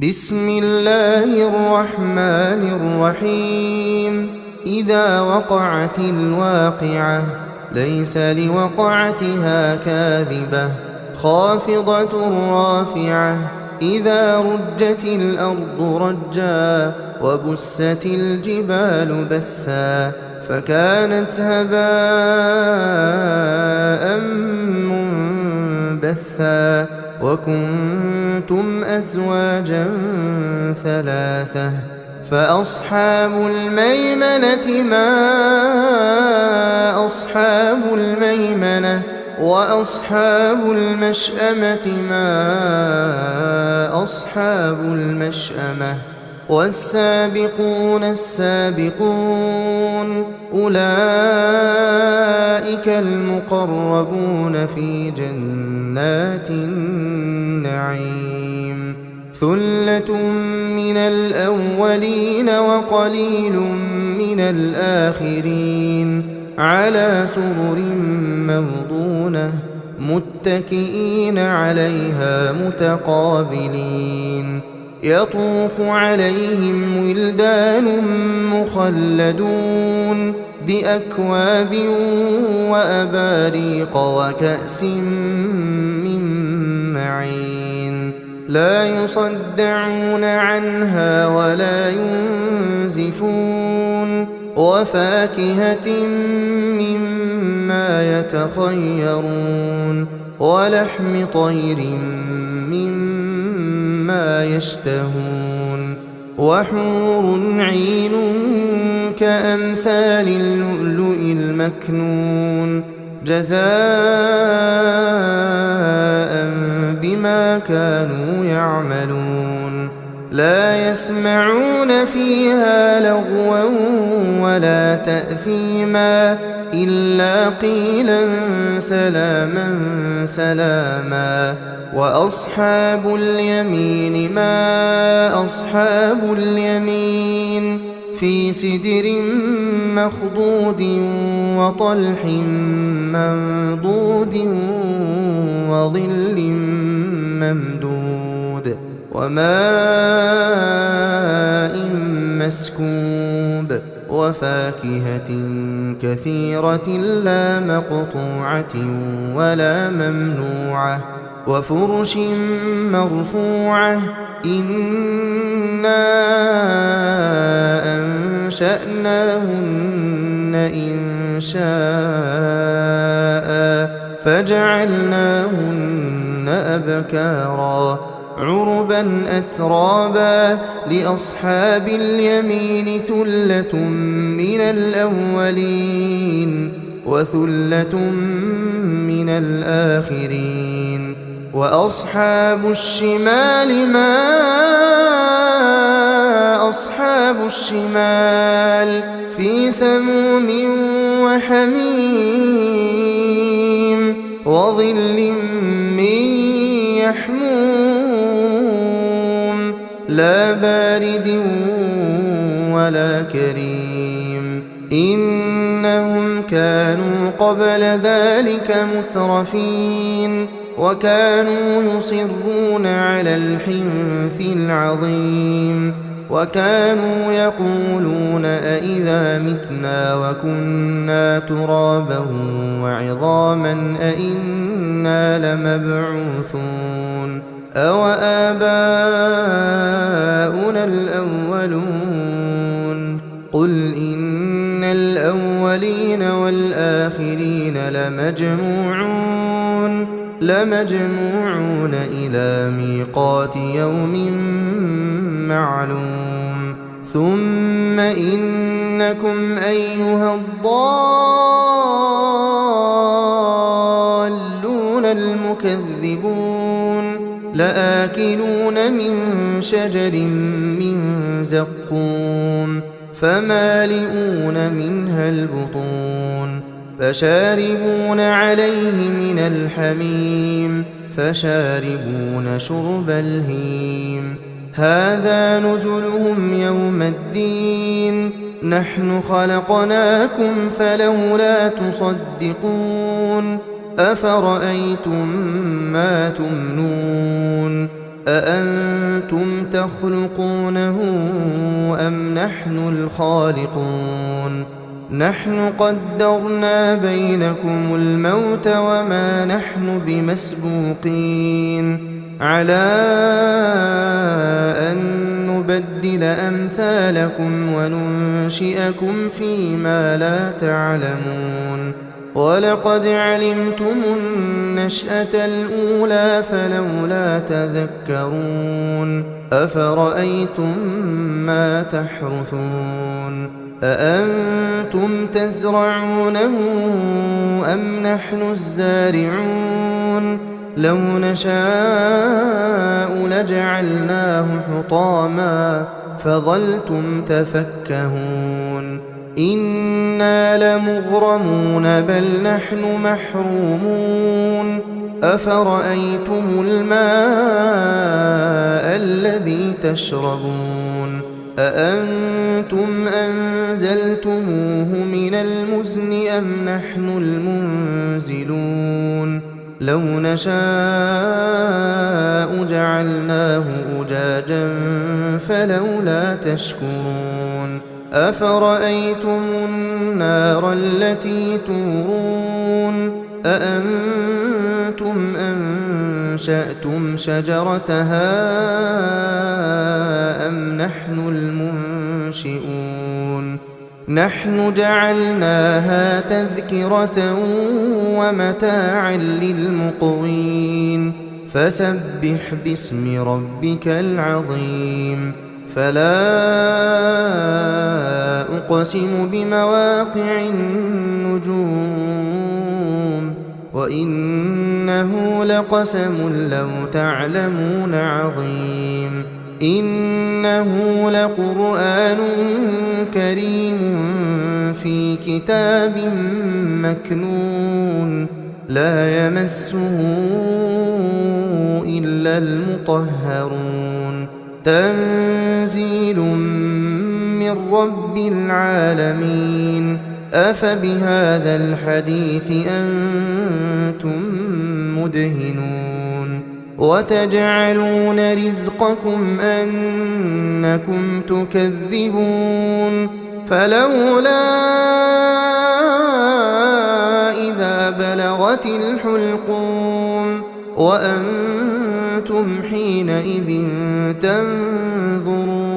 بسم الله الرحمن الرحيم. إذا وقعت الواقعة ليس لوقعتها كاذبة خافضة رافعة. إذا رجت الأرض رجا وبست الجبال بسا فكانت هباء منبثا وكنتم أزواجا ثلاثة فأصحاب الميمنة ما أصحاب الميمنة وأصحاب المشأمة ما أصحاب المشأمة والسابقون السابقون أولئك المقربون في جنات النعيم. ثلة من الأولين وقليل من الآخرين على سرر موضونة متكئين عليها متقابلين. يطوف عليهم ولدان مخلدون بأكواب وأباريق وكأس من معين لا يصدعون عنها ولا ينزفون وفاكهة مما يتخيرون ولحم طير مما يشتهون وحور عين كأمثال اللؤلؤ المكنون جزاء بما كانوا يعملون. لا يسمعون فيها لغوا ولا تأثيما إلا قيلا سلاما سلاما. وأصحاب اليمين ما أصحاب اليمين في سدر مخضود وطلح منضود وظل ممدود وماء مسكوب وفاكهة كثيرة لا مقطوعة ولا ممنوعة وفرش مرفوعة. إنا أنشأناهن إنشاء فجعلناهن أبكارا عربا أترابا. لأصحاب اليمين ثلة من الأولين وثلة من الآخرين. وأصحاب الشمال ما أصحاب الشمال في سموم وحميم وظل من يحموم لا بارد ولا كريم. إنهم كانوا قبل ذلك مترفين وكانوا يصرون على الحنث العظيم وكانوا يقولون أئذا متنا وكنا ترابا وعظاما أئنا لمبعوثون أو آباؤنا الأولون. قل إن الأولين والآخرين لمجموعون إلى ميقات يوم معلوم. ثم إنكم أيها الضالون المكذبون لآكلون من شجر من زقوم فمالئون منها البطون فشاربون عليه من الحميم فشاربون شرب الهيم. هذا نزلهم يوم الدين نحن خلقناكم فلولا تصدقون. أفرأيتم ما تمنون أأنتم تخلقونه أم نحن الخالقون نحن قدرنا بينكم الموت وما نحن بمسبوقين على أن نبدل أمثالكم وننشئكم فيما لا تعلمون ولقد علمتم النشأة الأولى فلولا تذكرون أفرأيتم ما تحرثون أأنتم تزرعونه أم نحن الزارعون لو نشاء لجعلناه حطاما فظلتم تفكهون إنا لمغرمون بل نحن محرومون أفرأيتم الماء الذي تشربون أأنتم أنزلتموه من المزن أم نحن المنزلون لو نشاء جعلناه أجاجا فلولا تشكرون أفرأيتم النار التي تورون أأنتم أنشأتم شجرتها أم نحن المنشئون نحن جعلناها تذكرة ومتاعا للمقوين فسبح باسم ربك العظيم فلا أقسم بمواقع النجوم وإنه لقسم لو تعلمون عظيم إنه لقرآن كريم في كتاب مكنون لا يمسه إلا المطهرون تنزيل من رب العالمين أفبهذا الحديث أنتم مدهنون وتجعلون رزقكم أنكم تكذبون فلولا إذا بلغت الحلقوم وأنتم حينئذ تنظرون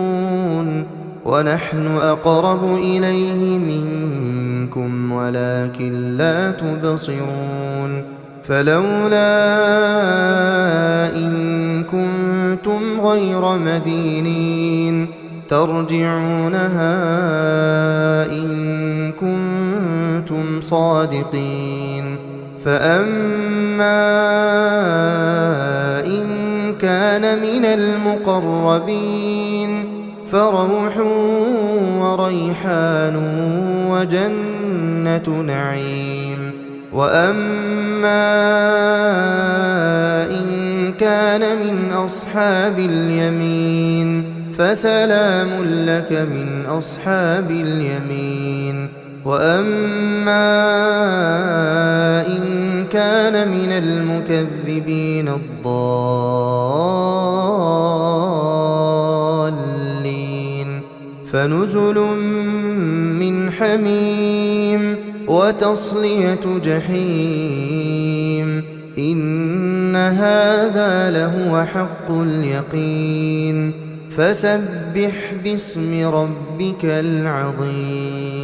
ونحن أقرب إليه منكم ولكن لا تبصرون فلولا إن كنتم غير مدينين ترجعونها إن كنتم صادقين فأما إن كان من المقربين فروح وريحان وجنة نعيم وأما إن كان من أصحاب اليمين فسلام لك من أصحاب اليمين وأما إن كان من المكذبين الضالين فنزل من حميم وتصلية جحيم إن هذا لهو حق اليقين فسبح باسم ربك العظيم